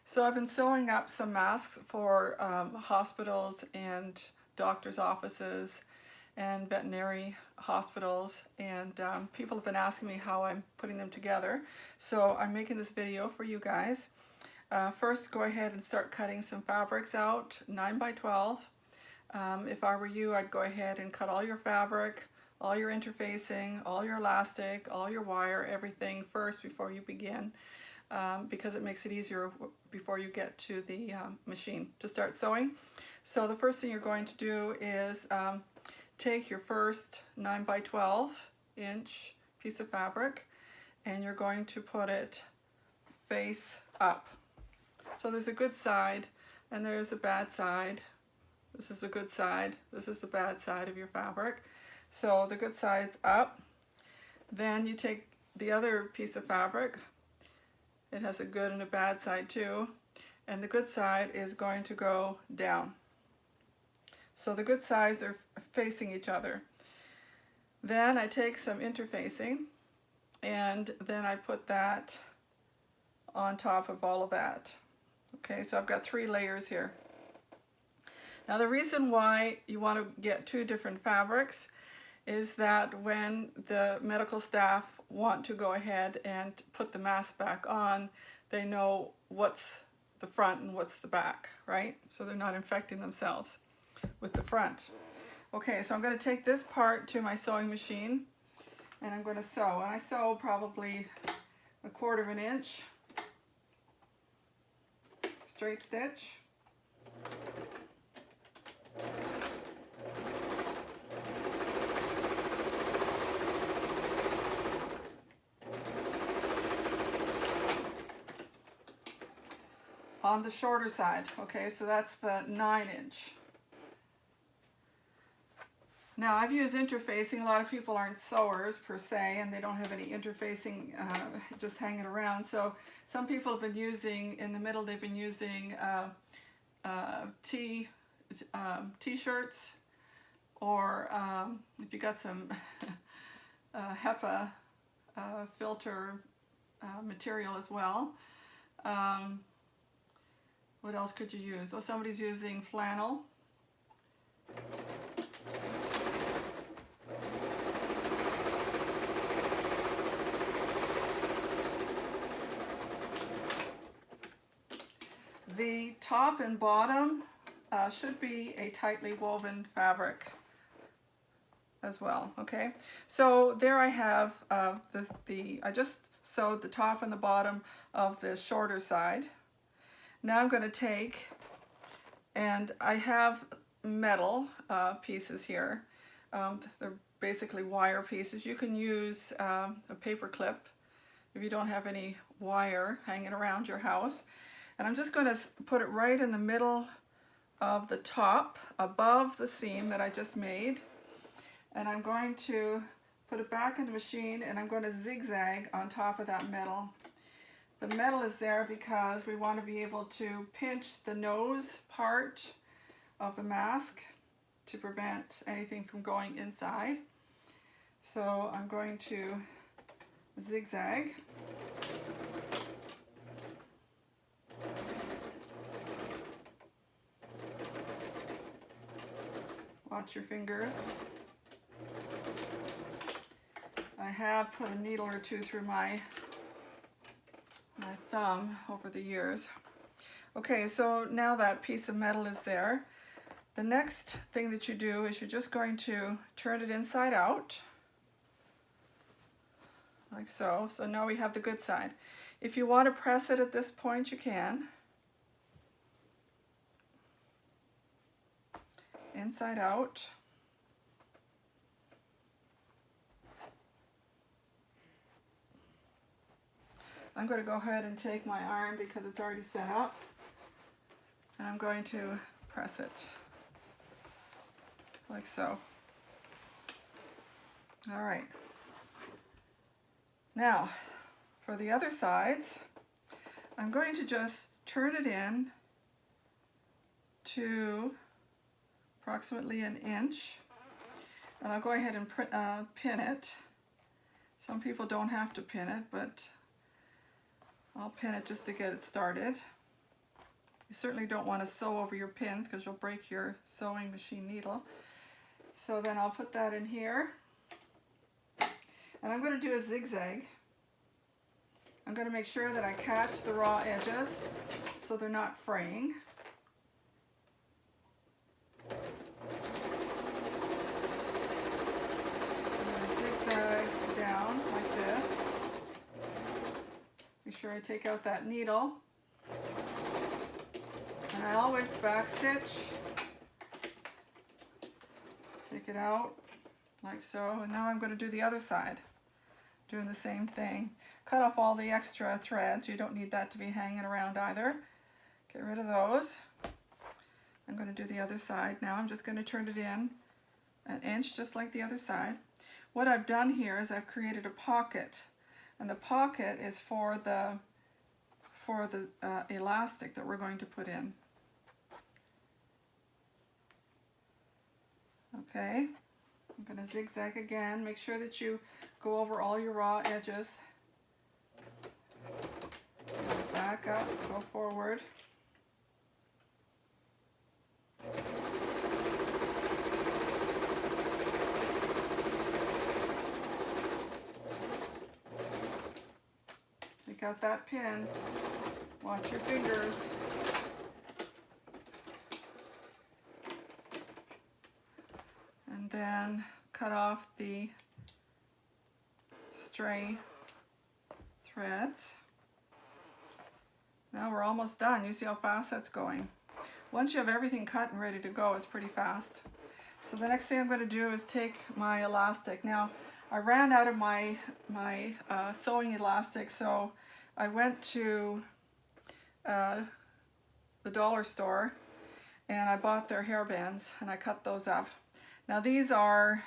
So I've been sewing up some masks for hospitals and doctors' offices and veterinary hospitals, and people have been asking me how I'm putting them together. So I'm making this video for you guys. First, go ahead and start cutting some fabrics out, 9 by 12. If I were you, I'd go ahead and cut all your fabric, all your interfacing, all your elastic, all your wire, everything first before you begin. Because it makes it easier before you get to the machine to start sewing. So the first thing you're going to do is take your first 9 by 12 inch piece of fabric and you're going to put it face up. So there's a good side and there's a bad side. This is the good side, this is the bad side of your fabric. So the good side's up. Then you take the other piece of fabric. It has a good and a bad side too. And the good side is going to go down. So the good sides are facing each other. Then I take some interfacing and then I put that on top of all of that. Okay, so I've got 3 layers here. Now the reason why you want to get 2 different fabrics is that when the medical staff want to go ahead and put the mask back on, they know what's the front and what's the back, right? So they're not infecting themselves with the front. Okay, so I'm going to take this part to my sewing machine and I'm going to sew. And I sew probably 1/4 inch straight stitch. On the shorter side, okay, so that's the 9 inch. Now I've used interfacing. A lot of people aren't sewers per se and they don't have any interfacing just hanging around. So some people have been using, in the middle they've been using t-shirts, or if you got some HEPA filter material as well. What else could you use? Oh, somebody's using flannel. The top and bottom should be a tightly woven fabric as well, okay? So there I have I just sewed the top and the bottom of the shorter side. Now I'm going to take, and I have metal pieces here. They're basically wire pieces. You can use a paper clip if you don't have any wire hanging around your house. And I'm just going to put it right in the middle of the top, above the seam that I just made. And I'm going to put it back in the machine and I'm going to zigzag on top of that metal. The metal is there because we want to be able to pinch the nose part of the mask to prevent anything from going inside. So I'm going to zigzag. Watch your fingers. I have put a needle or 2 through my thumb over the years. Okay, so now that piece of metal is there. The next thing that you do is you're just going to turn it inside out, like so. So now we have the good side. If you want to press it at this point, you can. Inside out. I'm going to go ahead and take my iron because it's already set up, and I'm going to press it like so. All right. Now, for the other sides, I'm going to just turn it in to approximately 1 inch, and I'll go ahead and pin it. Some people don't have to pin it, but I'll pin it just to get it started. You certainly don't want to sew over your pins because you'll break your sewing machine needle. So then I'll put that in here. And I'm going to do a zigzag. I'm going to make sure that I catch the raw edges so they're not fraying. I'm going to zigzag down like this. Make sure I take out that needle. And I always back stitch. Take it out like so. And now I'm going to do the other side. Doing the same thing. Cut off all the extra threads. You don't need that to be hanging around either. Get rid of those. I'm going to do the other side now. I'm just going to turn it in an inch just like the other side. What I've done here is I've created a pocket, and the pocket is for the elastic that we're going to put in. Okay. I'm going to zigzag again. Make sure that you go over all your raw edges. Back up, go forward. Take out that pin. Watch your fingers. And then cut off the stray threads. Now we're almost done. You see how fast that's going. Once you have everything cut and ready to go, it's pretty fast. So the next thing I'm going to do is take my elastic. Now I ran out of my sewing elastic, so I went to the dollar store and I bought their hair bands and I cut those up. Now these are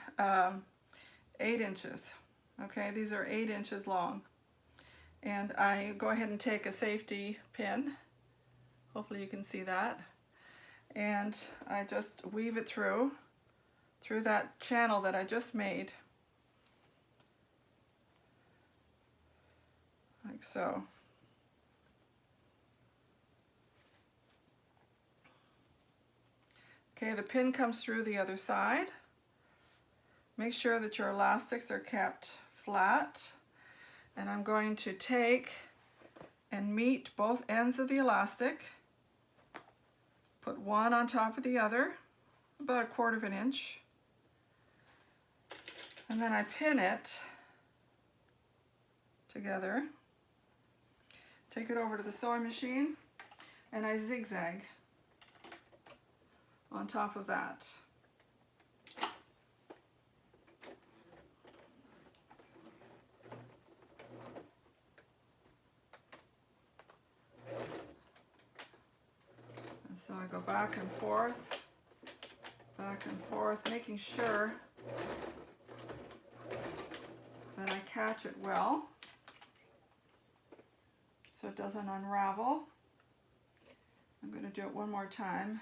8 inches. Okay, these are 8 inches long. And I go ahead and take a safety pin. Hopefully you can see that. And I just weave it through that channel that I just made. Like so. Okay, the pin comes through the other side. Make sure that your elastics are kept flat. And I'm going to take and meet both ends of the elastic. Put one on top of the other, about 1/4 inch. And then I pin it together. Take it over to the sewing machine and I zigzag on top of that. And so I go back and forth, making sure that I catch it well so it doesn't unravel. I'm going to do it one more time.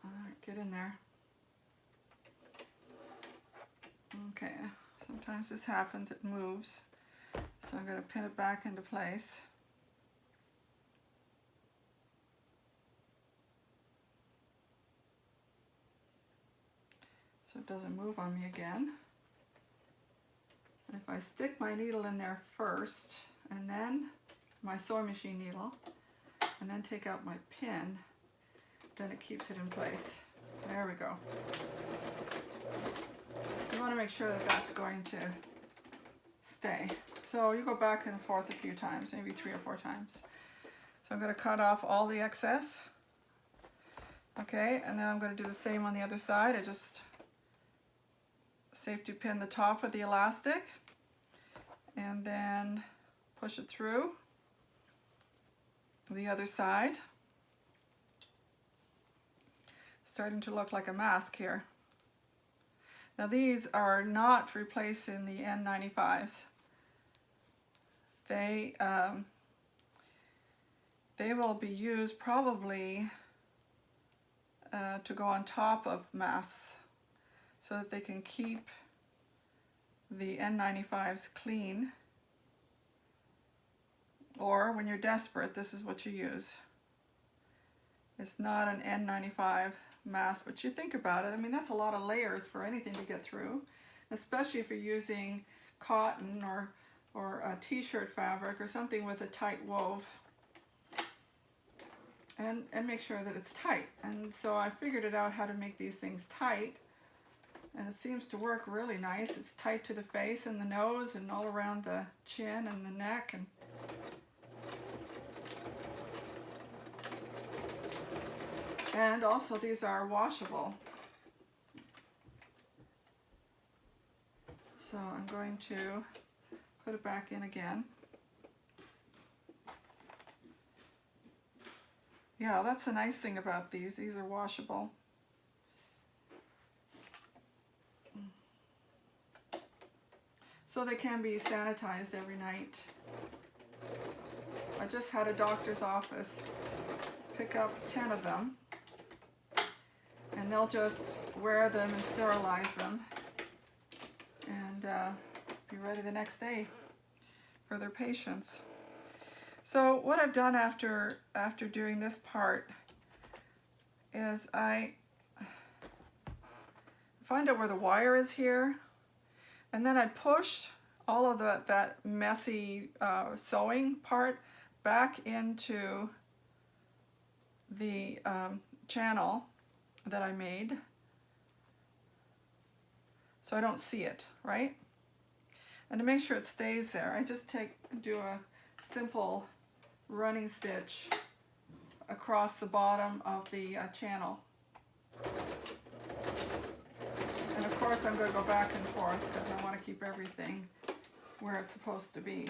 All right, get in there. Okay, sometimes this happens, it moves. So I'm going to pin it back into place. So it doesn't move on me again. And if I stick my needle in there first, and then my sewing machine needle, and then take out my pin, then it keeps it in place. There we go. You want to make sure that that's going to stay. So you go back and forth a few times, maybe 3 or 4 times. So I'm going to cut off all the excess. Okay, and then I'm going to do the same on the other side. I just safety pin the top of the elastic and then push it through the other side. Starting to look like a mask here. Now these are not replacing the N95s. They will be used probably to go on top of masks so that they can keep the N95s clean Or when you're desperate, this is what you use. It's not an N95 mask, but you think about it, I mean, that's a lot of layers for anything to get through, especially if you're using cotton or a t-shirt fabric or something with a tight wove. And make sure that it's tight. And so I figured it out how to make these things tight, and it seems to work really nice. It's tight to the face and the nose and all around the chin and the neck. And also these are washable. So I'm going to put it back in again. Yeah, that's the nice thing about these. These are washable. So they can be sanitized every night. I just had a doctor's office pick up 10 of them, and they'll just wear them and sterilize them and be ready the next day for their patients. So what I've done after doing this part is I find out where the wire is here, and then I push all of that messy sewing part back into the channel that I made, so I don't see it, right? And to make sure it stays there, I just do a simple running stitch across the bottom of the channel. And of course I'm going to go back and forth because I want to keep everything where it's supposed to be.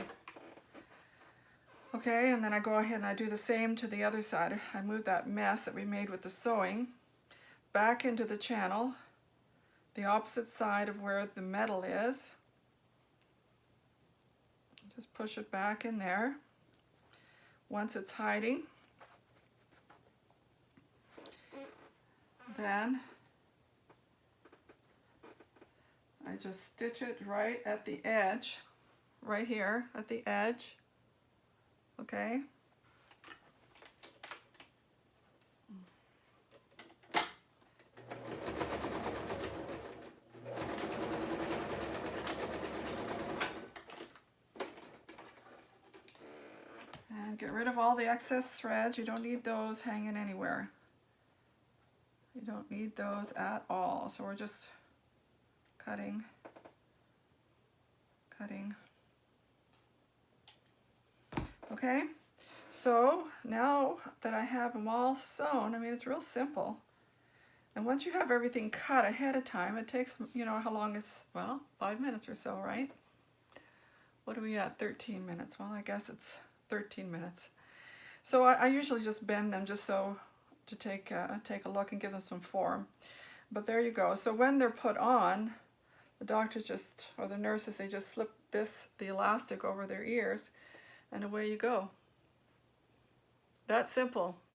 Okay, and then I go ahead and I do the same to the other side. I move that mess that we made with the sewing back into the channel, the opposite side of where the metal is. Just push it back in there once it's hiding. Then I just stitch it right at the edge, right here at the edge. Okay. And get rid of all the excess threads. You don't need those hanging anywhere. You don't need those at all. So we're just cutting. Okay, so now that I have them all sewn, I mean, it's real simple. And once you have everything cut ahead of time, it takes, you know, how long is, well, 5 minutes or so, right? What are we at, 13 minutes? Well, I guess it's 13 minutes. So I usually just bend them just so to take a look and give them some form. But there you go. So when they're put on, the doctors just, or the nurses, they just slip the elastic over their ears, and away you go. That simple.